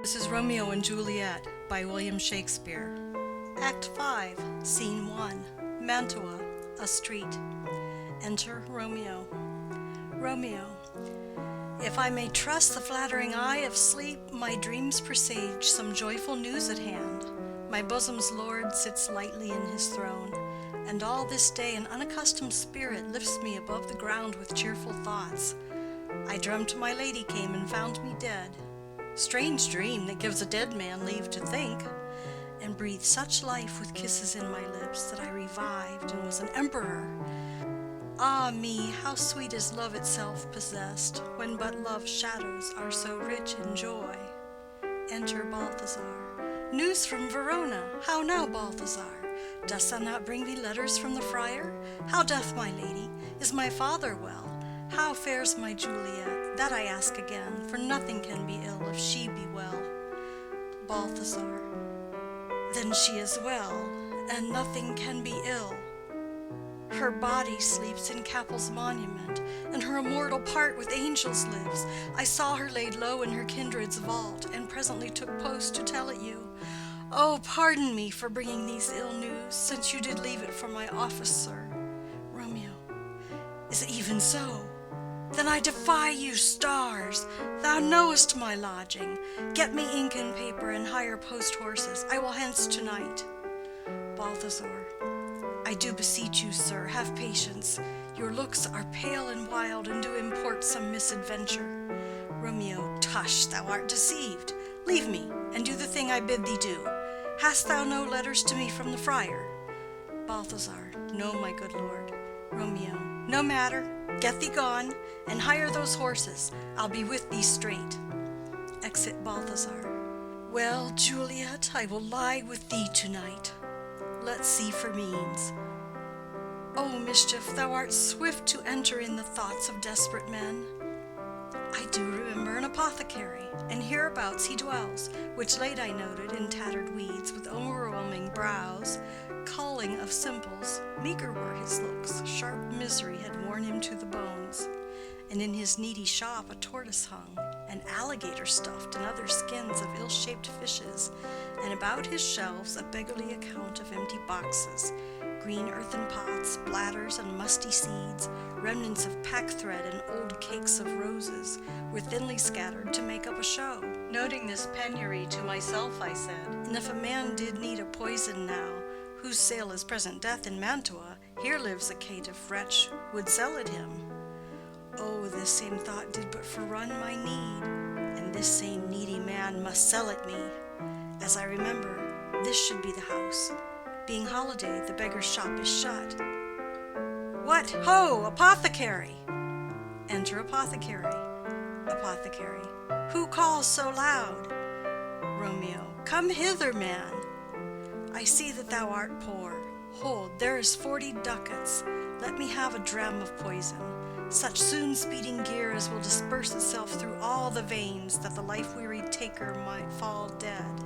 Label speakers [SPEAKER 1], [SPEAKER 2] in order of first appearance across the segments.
[SPEAKER 1] This is Romeo and Juliet by William Shakespeare. Act 5, Scene 1, Mantua, a street. Enter Romeo. Romeo, if I may trust the flattering eye of sleep, my dreams presage some joyful news at hand. My bosom's lord sits lightly in his throne, and all this day an unaccustomed spirit lifts me above the ground with cheerful thoughts. I dreamt my lady came and found me dead. Strange dream that gives a dead man leave to think, and breathed such life with kisses in my lips that I revived and was an emperor. Ah me, how sweet is love itself possessed, when but love's shadows are so rich in joy. Enter Balthazar. News from Verona. How now, Balthazar? Dost thou not bring me letters from the friar? How doth my lady? Is my father well? How fares my Juliet? That I ask again, for nothing can be ill if she be well. Balthazar. Then she is well, and nothing can be ill. Her body sleeps in Capul's monument, and her immortal part with angels lives. I saw her laid low in her kindred's vault, and presently took post to tell it you. Oh, pardon me for bringing these ill news, since you did leave it for my office, sir. Romeo. Is it even so? Then I defy you, stars. Thou knowest my lodging. Get me ink and paper and hire post horses. I will hence tonight. Balthazar. I do beseech you, sir, have patience. Your looks are pale and wild, and do import some misadventure. Romeo. Tush, thou art deceived. Leave me, and do the thing I bid thee do. Hast thou no letters to me from the friar? Balthazar. No, my good lord. Romeo. No matter. Get thee gone, and hire those horses. I'll be with thee straight. Exit Balthazar. Well, Juliet, I will lie with thee tonight. Let's see for means. O mischief, thou art swift to enter in the thoughts of desperate men. I do remember an apothecary, and hereabouts he dwells, which late I noted in tattered weeds, with overwhelming brows, calling of simples. Meager were his looks, sharp misery had worn him to the bones, and in his needy shop a tortoise hung, and alligator stuffed, and other skins of ill-shaped fishes, and about his shelves a beggarly account of empty boxes, green earthen pots, bladders and musty seeds, remnants of pack-thread and old cakes of roses, were thinly scattered to make up a show. Noting this penury to myself, I said, and if a man did need a poison now, whose sale is present death in Mantua, here lives a caitiff wretch would sell it him. Oh, this same thought did but forerun my need, and this same needy man must sell it me. As I remember, this should be the house. Being holiday, the beggar's shop is shut. What, ho, apothecary! Enter apothecary. Apothecary. Who calls so loud? Romeo. Come hither, man. I see that thou art poor. Hold, there is 40 ducats. Let me have a dram of poison, such soon speeding gear as will disperse itself through all the veins, that the life-wearied taker might fall dead,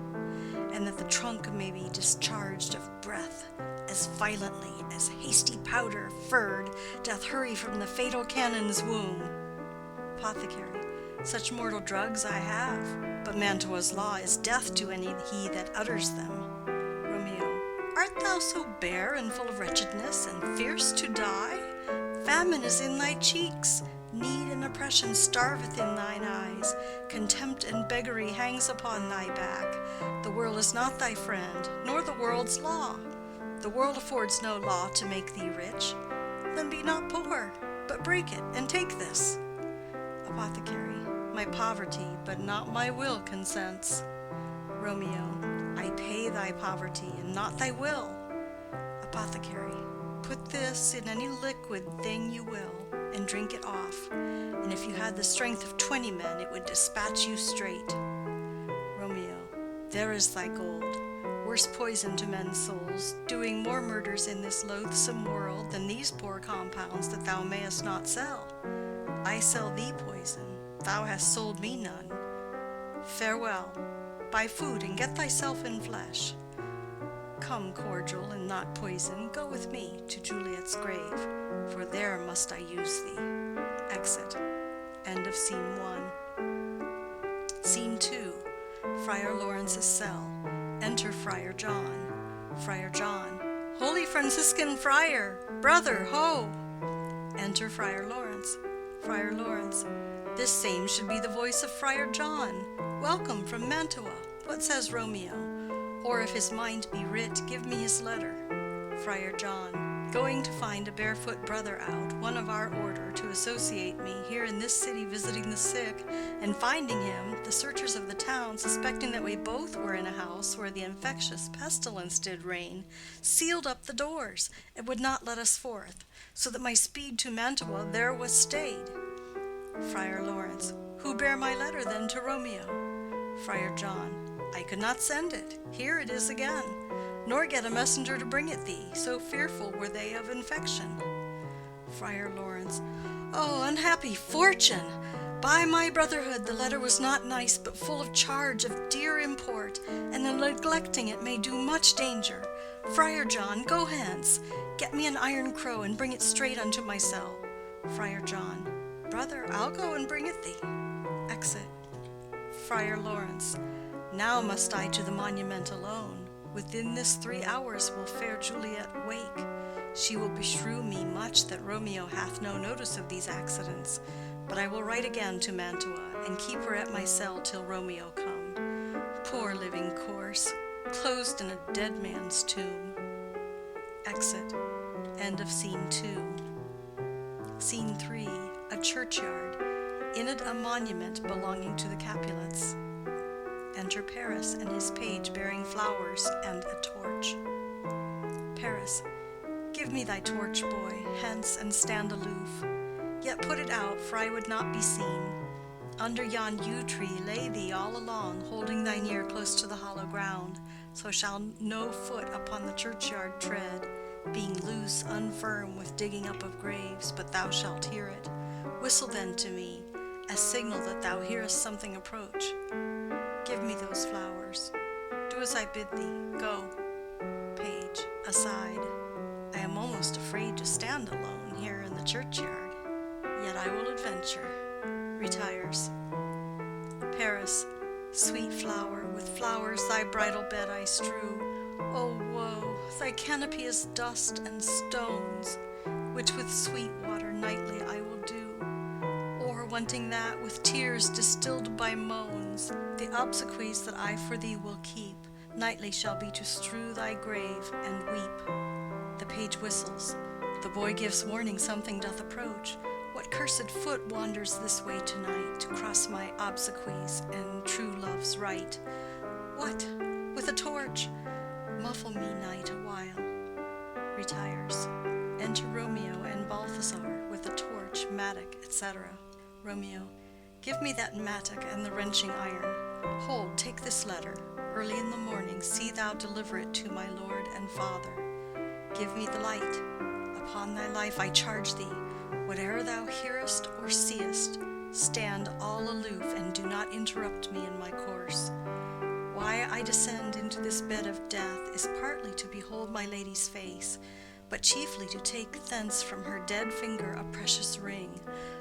[SPEAKER 1] and that the trunk may be discharged of breath as violently as hasty powder furred doth hurry from the fatal cannon's womb. Apothecary. Such mortal drugs I have, but Mantua's law is death to any he that utters them. Romeo. Art thou so bare and full of wretchedness, and fierce to die? Famine is in thy cheeks, need and oppression starveth in thine eyes, contempt and beggary hangs upon thy back. The world is not thy friend, nor the world's law. The world affords no law to make thee rich. Then be not poor, but break it, and take this. Apothecary. My poverty, but not my will, consents. Romeo. I pay thy poverty, and not thy will. Apothecary. Put this in any liquid thing you will, and drink it off, and if you had the strength of 20 men, it would dispatch you straight. Romeo. There is thy gold. Worse poison to men's souls, doing more murders in this loathsome world than these poor compounds that thou mayest not sell. I sell thee poison, thou hast sold me none. Farewell. Buy food and get thyself in flesh. Come, cordial and not poison, go with me to Juliet's grave, for there must I use thee. Exit. End of Scene 1. Scene 2. Friar Lawrence's cell. Enter Friar John. Friar John. Holy Franciscan friar, brother, ho! Enter Friar Lawrence. Friar Lawrence. This same should be the voice of Friar John. Welcome from Mantua. What says Romeo? Or if his mind be writ, give me his letter. Friar John. Going to find a barefoot brother out, one of our order, to associate me here in this city visiting the sick, and finding him, the searchers of the town, suspecting that we both were in a house where the infectious pestilence did reign, sealed up the doors, and would not let us forth, so that my speed to Mantua there was stayed. Friar Lawrence. Who bare my letter then to Romeo? Friar John. I could not send it. Here it is again. Nor get a messenger to bring it thee, so fearful were they of infection. Friar Lawrence. Oh, unhappy fortune! By my brotherhood, the letter was not nice, but full of charge of dear import, and in neglecting it may do much danger. Friar John, go hence. Get me an iron crow, and bring it straight unto my cell. Friar John. Brother, I'll go and bring it thee. Exit. Friar Lawrence. Now must I to the monument alone. Within this 3 hours will fair Juliet wake. She will beshrew me much that Romeo hath no notice of these accidents. But I will write again to Mantua, and keep her at my cell till Romeo come. Poor living corse, closed in a dead man's tomb. Exit. End of Scene 2. Scene 3. A churchyard. In it a monument belonging to the Capulets. Enter Paris and his page bearing flowers and a torch. Paris. Give me thy torch, boy, hence and stand aloof. Yet put it out, for I would not be seen. Under yon yew tree lay thee all along, holding thine ear close to the hollow ground, so shall no foot upon the churchyard tread, being loose, unfirm with digging up of graves, but thou shalt hear it. Whistle then to me, as signal that thou hearest something approach. Give me those flowers. Do as I bid thee. Go. Page, aside. I am almost afraid to stand alone here in the churchyard. Yet I will adventure. Retires. Paris. Sweet flower, with flowers thy bridal bed I strew. O woe, thy canopy is dust and stones, which with sweet water nightly I will dew. Or, wanting that, with tears distilled by moans, the obsequies that I for thee will keep, nightly shall be to strew thy grave and weep. The page whistles. The boy gives warning something doth approach. What cursed foot wanders this way tonight, to cross my obsequies and true love's right? What? With a torch? Muffle me, night, a while. Retires. Enter Romeo and Balthazar with a torch, mattock, etc. Romeo. Give me that mattock and the wrenching iron. Hold, take this letter. Early in the morning see thou deliver it to my lord and father. Give me the light. Upon thy life I charge thee, whate'er thou hearest or seest, stand all aloof and do not interrupt me in my course. Why I descend into this bed of death is partly to behold my lady's face, but chiefly to take thence from her dead finger a precious ring,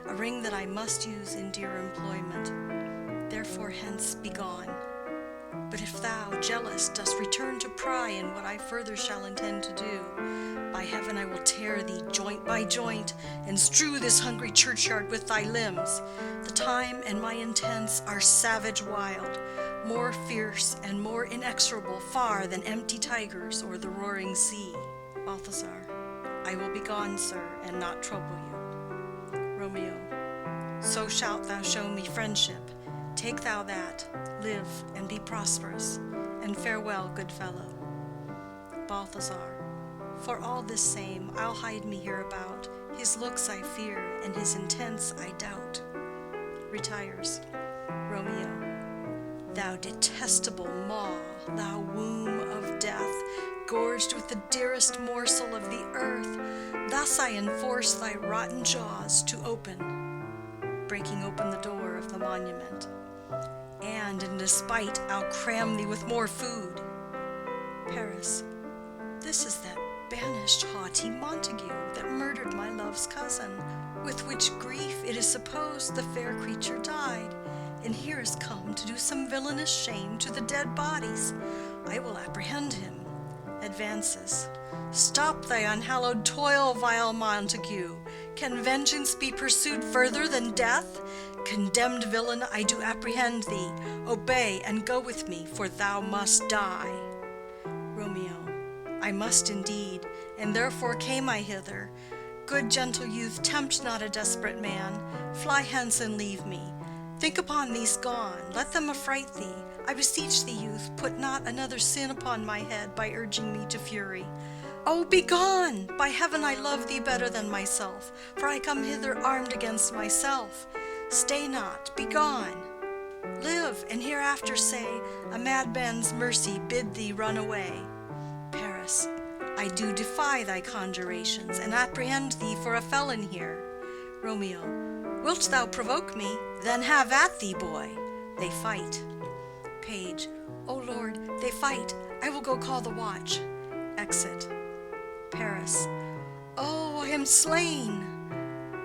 [SPEAKER 1] a ring that I must use in dear employment. Therefore hence be gone. But if thou, jealous, dost return to pry in what I further shall intend to do, by heaven I will tear thee joint by joint, and strew this hungry churchyard with thy limbs. The time and my intents are savage wild, more fierce and more inexorable far than empty tigers or the roaring sea. Balthazar. I will be gone, sir, and not trouble you. Romeo. So shalt thou show me friendship. Take thou that, live and be prosperous, and farewell, good fellow. Balthazar. For all this same, I'll hide me hereabout. His looks I fear, and his intents I doubt. Retires. Romeo. Thou detestable maw, thou womb of death, gorged with the dearest morsel of the earth, thus I enforce thy rotten jaws to open, breaking open the door of the monument. And in despite I'll cram thee with more food. Paris. This is that banished haughty Montague that murdered my love's cousin, with which grief it is supposed the fair creature died. and here is come to do some villainous shame to the dead bodies. I will apprehend him. Advances. Stop thy unhallowed toil, vile Montague. Can vengeance be pursued further than death? Condemned villain, I do apprehend thee. Obey and go with me, for thou must die. Romeo. I must indeed, and therefore came I hither. Good gentle youth, tempt not a desperate man. Fly hence and leave me. Think upon these gone, let them affright thee. I beseech thee, youth, put not another sin upon my head by urging me to fury. Oh, be gone! By heaven, I love thee better than myself, for I come hither armed against myself. Stay not, be gone. Live, and hereafter say, a madman's mercy bid thee run away. Paris. I do defy thy conjurations, and apprehend thee for a felon here. Romeo. Wilt thou provoke me? Then have at thee, boy. They fight. Page. O Lord, they fight. I will go call the watch. Exit. Paris. Oh, I am slain.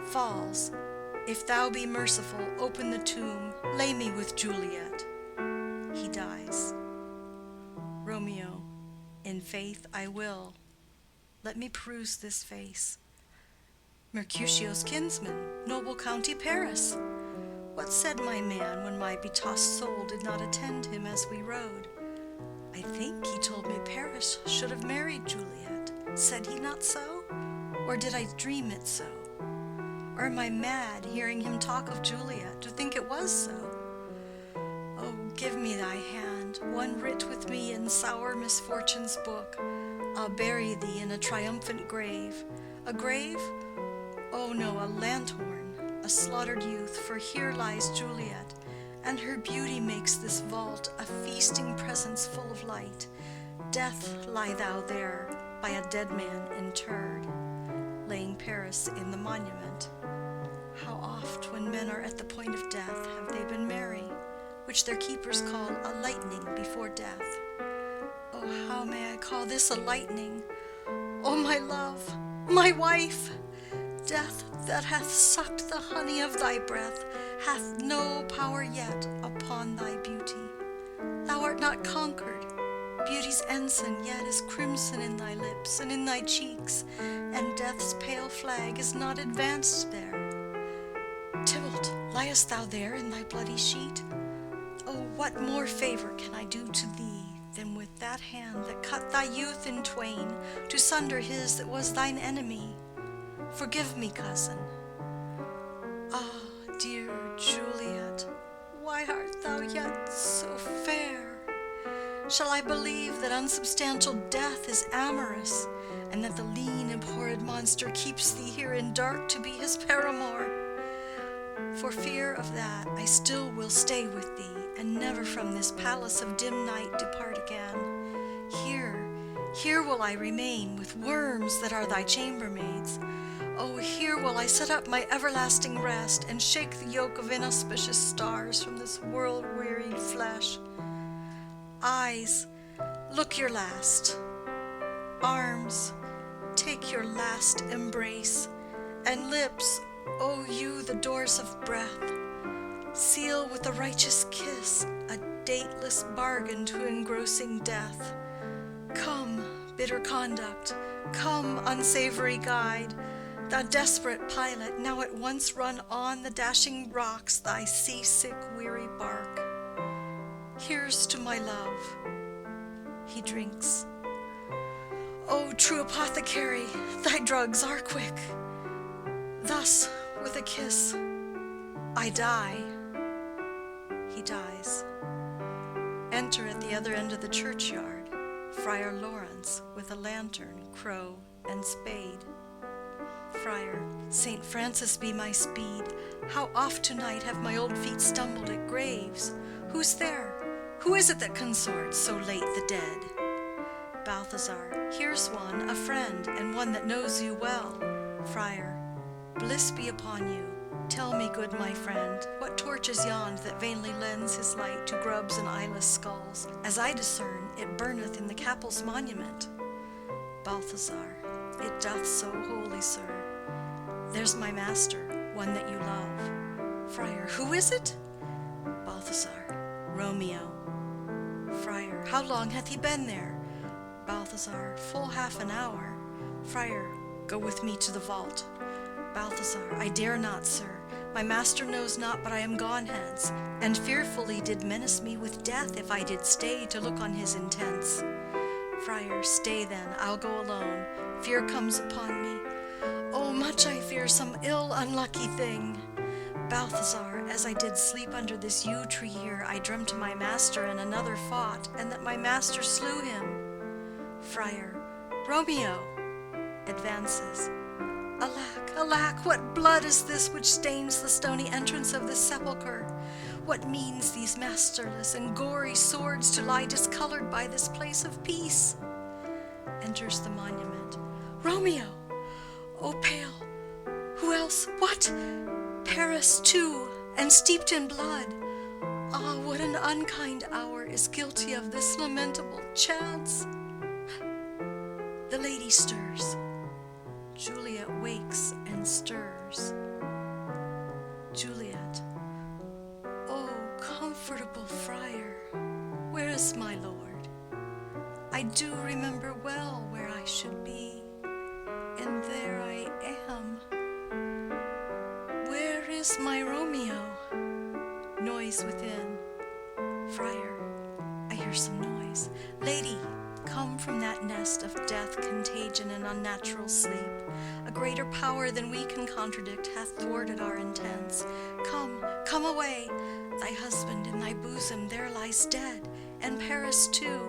[SPEAKER 1] Falls. If thou be merciful, open the tomb. Lay me with Juliet. He dies. Romeo. In faith I will. Let me peruse this face. Mercutio's kinsman, noble County Paris. What said my man when my betossed soul did not attend him as we rode? I think he told me Paris should have married Juliet. Said he not so? Or did I dream it so? Or am I mad, hearing him talk of Juliet, to think it was so? Oh, give me thy hand, one writ with me in sour misfortune's book. I'll bury thee in a triumphant grave. A grave? Oh no, a lanthorn, a slaughtered youth, for here lies Juliet, and her beauty makes this vault a feasting presence full of light. Death, lie thou there, by a dead man interred, laying Paris in the monument. How oft, when men are at the point of death, have they been merry, which their keepers call a lightning before death. Oh, how may I call this a lightning? O my love, my wife! Death that hath sucked the honey of thy breath hath no power yet upon thy beauty. Thou art not conquered. Beauty's ensign yet is crimson in thy lips and in thy cheeks, and death's pale flag is not advanced there. Tybalt, liest thou there in thy bloody sheet? Oh, what more favor can I do to thee than with that hand that cut thy youth in twain, to sunder his that was thine enemy? Forgive me, cousin. Ah, dear Juliet, why art thou yet so fair? Shall I believe that unsubstantial death is amorous, and that the lean, abhorred monster keeps thee here in dark to be his paramour? For fear of that, I still will stay with thee, and never from this palace of dim night depart again. Here will I remain with worms that are thy chambermaids. Oh, here will I set up my everlasting rest, and shake the yoke of inauspicious stars from this world-wearied flesh. Eyes, look your last. Arms, take your last embrace. And lips, O you the doors of breath, seal with a righteous kiss a dateless bargain to engrossing death. Come, bitter conduct, come, unsavory guide, thou desperate pilot, now at once run on the dashing rocks thy seasick weary bark. Here's to my love. He drinks. O true apothecary, thy drugs are quick. Thus, with a kiss, I die. He dies. Enter at the other end of the churchyard Friar Lawrence with a lantern, crow, and spade. Friar, Saint Francis be my speed. How oft tonight have my old feet stumbled at graves. Who's there? Who is it that consorts so late the dead? Balthazar, here's one, a friend, and one that knows you well. Friar, bliss be upon you. Tell me, good my friend, what torch is yond that vainly lends his light to grubs and eyeless skulls? As I discern, it burneth in the Capul's monument. Balthazar, it doth so, holy sir. There's my master, one that you love. Friar, who is it? Balthazar, Balthazar. Romeo. Friar. How long hath he been there? Balthazar. Full half an hour. Friar. Go with me to the vault. Balthazar. I dare not, sir. My master knows not but I am gone hence, and fearfully did menace me with death if I did stay to look on his intents. Friar. Stay then, I'll go alone. Fear comes upon me. Oh, much I fear some ill unlucky thing. Balthazar. As I did sleep under this yew tree here, I dreamt my master and another fought, and that my master slew him. Friar. Romeo. Advances. Alack, alack, what blood is this which stains the stony entrance of this sepulchre? What means these masterless and gory swords to lie discolored by this place of peace? Enters the monument. Romeo! O pale! Who else? What? Paris too, and steeped in blood. Ah, what an unkind hour is guilty of this lamentable chance. The lady stirs. Juliet wakes and stirs. Juliet. O comfortable friar, where is my lord? I do remember well where I should be, and there I am. Where is my Romeo? Noise within. Friar. I hear some noise. Lady, come from that nest of death, contagion, and unnatural sleep. A greater power than we can contradict hath thwarted our intents. Come, come away. Thy husband in thy bosom there lies dead, and Paris too.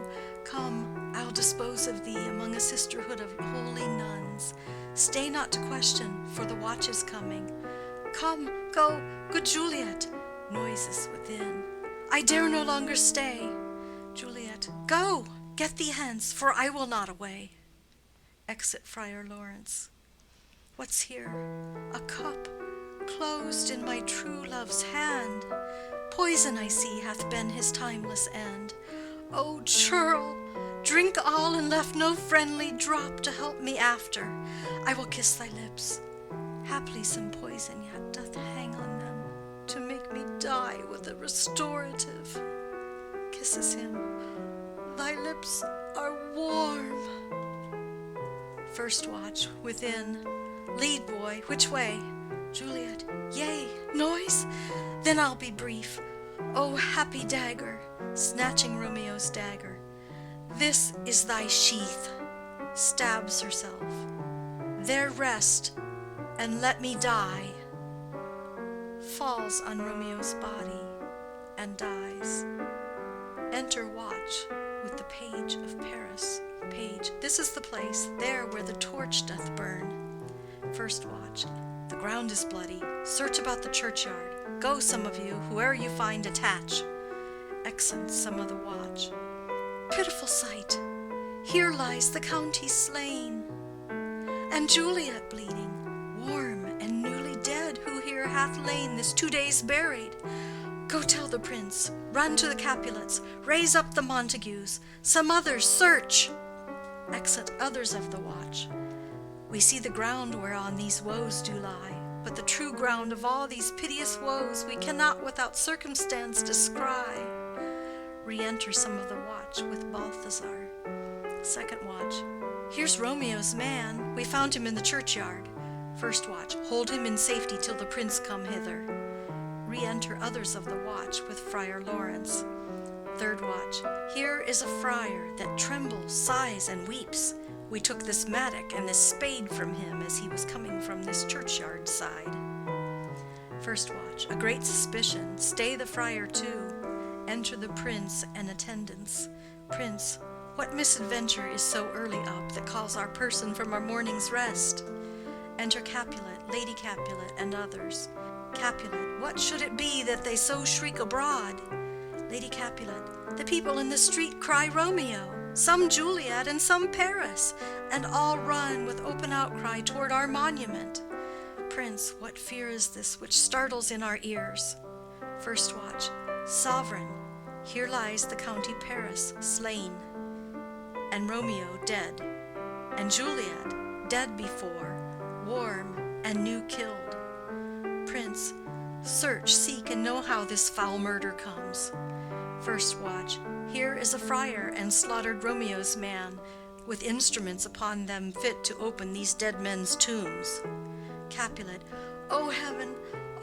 [SPEAKER 1] Come, I'll dispose of thee among a sisterhood of holy nuns. Stay not to question, for the watch is coming. Come, go, good Juliet. Noises within. I dare no longer stay. Juliet. Go, get thee hence, for I will not away. Exit Friar Lawrence. What's here? A cup, closed in my true love's hand. Poison, I see, hath been his timeless end. O churl, drink all and left no friendly drop to help me after. I will kiss thy lips. Haply some poison yet doth hang on them, to make me die with a restorative. Kisses him. Thy lips are warm. First watch, within. Lead, boy, which way? Juliet. Yea, noise? Then I'll be brief. O happy dagger, snatching Romeo's dagger. This is thy sheath. Stabs herself. There rest, and let me die. Falls on Romeo's body, and dies. Enter watch with the page of Paris. Page. This is the place, there where the torch doth burn. First watch. The ground is bloody. Search about the churchyard. Go, some of you, whoe'er you find, attach. Exeunt some of the watch. Pitiful sight! Here lies the county slain, and Juliet bleeding, warm and newly dead, who here hath lain this 2 days buried. Go tell the prince, run to the Capulets, raise up the Montagues, some others search. Exit others of the watch. We see the ground whereon these woes do lie, but the true ground of all these piteous woes we cannot without circumstance descry. Re-enter some of the watch with Balthazar. Second watch. Here's Romeo's man. We found him in the churchyard. First watch. Hold him in safety till the prince come hither. Re-enter others of the watch with Friar Lawrence. Third watch. Here is a friar that trembles, sighs, and weeps. We took this mattock and this spade from him as he was coming from this churchyard side. First watch. A great suspicion. Stay the friar too. Enter the prince and attendants. Prince, what misadventure is so early up that calls our person from our morning's rest? Enter Capulet, Lady Capulet, and others. Capulet, what should it be that they so shriek abroad? Lady Capulet, the people in the street cry Romeo, some Juliet and some Paris, and all run with open outcry toward our monument. Prince, what fear is this which startles in our ears? First watch. Sovereign, here lies the county Paris slain, and Romeo dead, and Juliet dead before, warm and new killed. Prince, Search, seek, and know how this foul murder comes. First watch. Here is a friar and slaughtered Romeo's man, with instruments upon them fit to open these dead men's tombs. Capulet. O heaven,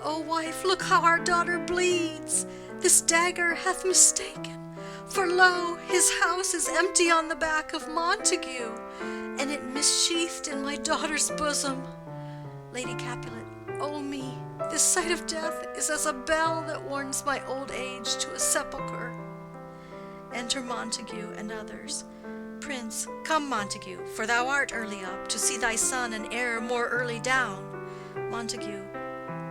[SPEAKER 1] O wife, look how our daughter bleeds. This dagger hath mistaken. For lo, his house is empty on the back of Montague, and it missheathed in my daughter's bosom. Lady Capulet. O me, this sight of death is as a bell that warns my old age to a sepulchre. Enter Montague and others. Prince. Come, Montague, for thou art early up, to see thy son and heir more early down. Montague.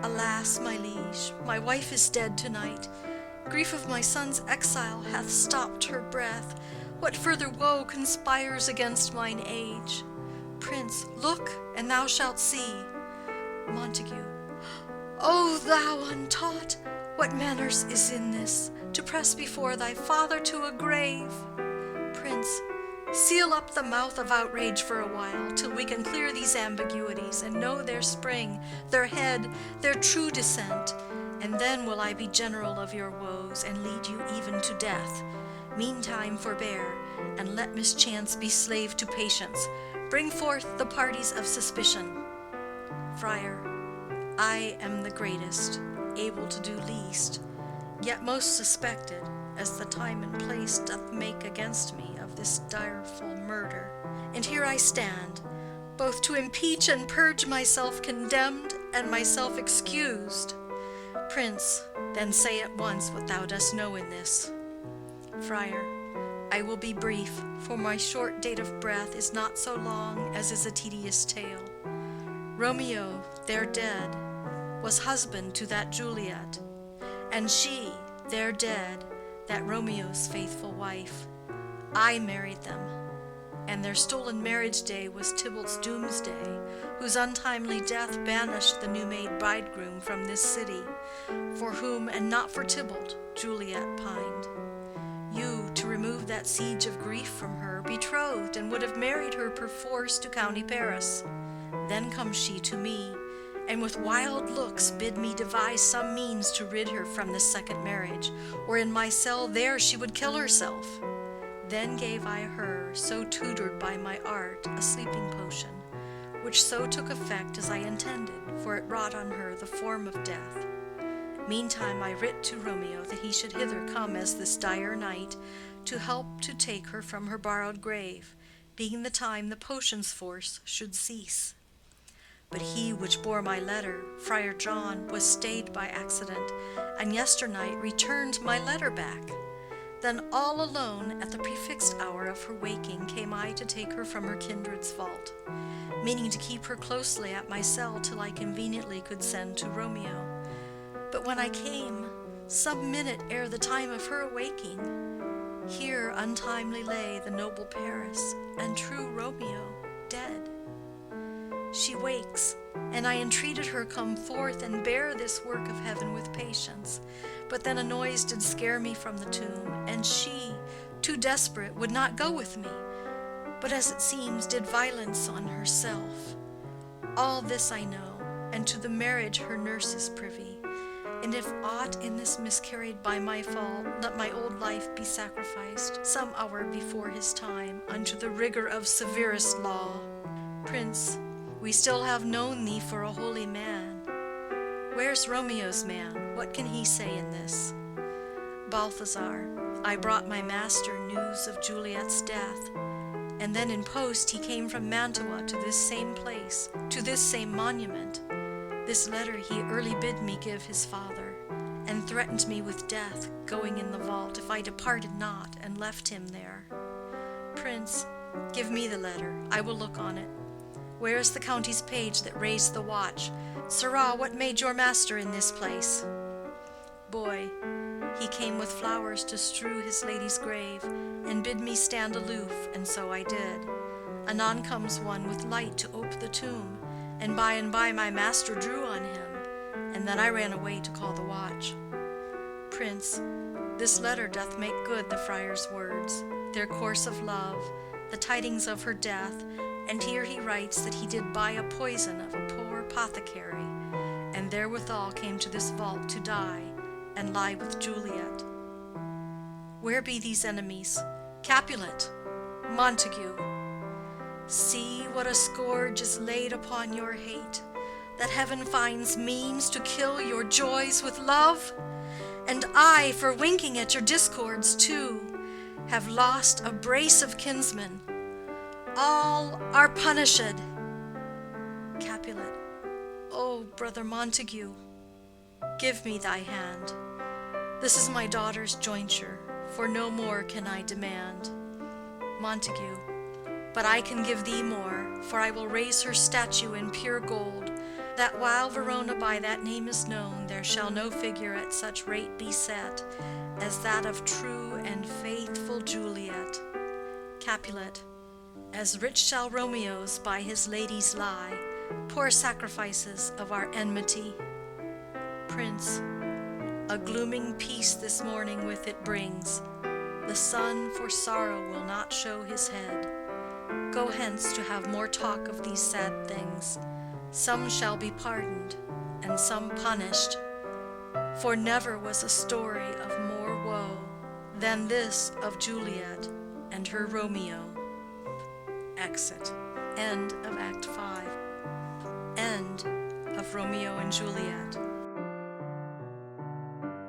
[SPEAKER 1] Alas, my liege, my wife is dead tonight. Grief of my son's exile hath stopped her breath. What further woe conspires against mine age? Prince. Look, and thou shalt see. Montague. O thou untaught, what manners is in this, to press before thy father to a grave? Prince. Seal up the mouth of outrage for a while, till we can clear these ambiguities, and know their spring, their head, their true descent. And then will I be general of your woes, and lead you even to death. Meantime forbear, and let mischance be slave to patience. Bring forth the parties of suspicion. Friar. I am the greatest, able to do least, yet most suspected, as the time and place doth make against me of this direful murder. And here I stand, both to impeach and purge myself condemned and myself excused. Prince, then say at once what thou dost know in this. Friar. I will be brief, for my short date of breath is not so long as is a tedious tale. Romeo, there dead, was husband to that Juliet, and she, there dead, that Romeo's faithful wife. I married them, and their stolen marriage day was Tybalt's doomsday, whose untimely death banished the new-made bridegroom from this city, for whom, and not for Tybalt, Juliet pined. You, to remove that siege of grief from her, betrothed, and would have married her perforce to county Paris. Then comes she to me, and with wild looks bid me devise some means to rid her from this second marriage, or in my cell there she would kill herself. Then gave I her, so tutored by my art, a sleeping potion, which so took effect as I intended, for it wrought on her the form of death. Meantime I writ to Romeo that he should hither come as this dire night, to help to take her from her borrowed grave, being the time the potion's force should cease. But he which bore my letter, Friar John, was stayed by accident, and yesternight returned my letter back. Then all alone at the prefixed hour of her waking came I to take her from her kindred's vault, meaning to keep her closely at my cell till I conveniently could send to Romeo. But when I came, some minute ere the time of her awaking, here untimely lay the noble Paris, and true Romeo dead. She wakes, and I entreated her come forth and bear this work of heaven with patience. But then a noise did scare me from the tomb, and she, too desperate, would not go with me, but as it seems did violence on herself. All this I know, and to the marriage her nurse is privy. And if aught in this miscarried by my fault, let my old life be sacrificed some hour before his time unto the rigor of severest law. Prince, we still have known thee for a holy man. Where's Romeo's man? What can he say in this? Balthazar, I brought my master news of Juliet's death, and then in post he came from Mantua to this same place, to this same monument. This letter he early bid me give his father, and threatened me with death, going in the vault, if I departed not and left him there. Prince, give me the letter, I will look on it. Where is the county's page that raised the watch? Sirrah, what made your master in this place? Boy, he came with flowers to strew his lady's grave, and bid me stand aloof, and so I did. Anon comes one with light to ope the tomb, and by my master drew on him, and then I ran away to call the watch. Prince, this letter doth make good the friar's words, their course of love, the tidings of her death, and here he writes that he did buy a poison of a poor apothecary, and therewithal came to this vault to die, and lie with Juliet. Where be these enemies? Capulet, Montague, see what a scourge is laid upon your hate, that heaven finds means to kill your joys with love. And I, for winking at your discords too, have lost a brace of kinsmen. All are punished. Capulet, O brother Montague, give me thy hand. This is my daughter's jointure, for no more can I demand. Montague, but I can give thee more, for I will raise her statue in pure gold, that while Verona by that name is known, there shall no figure at such rate be set as that of true and faithful Juliet. Capulet, as rich shall Romeo's by his ladies lie, poor sacrifices of our enmity. Prince, a glooming peace this morning with it brings. The sun for sorrow will not show his head. Go hence to have more talk of these sad things. Some shall be pardoned, and some punished. For never was a story of more woe than this of Juliet and her Romeo. Exit. End of Act 5. End of Romeo and Juliet.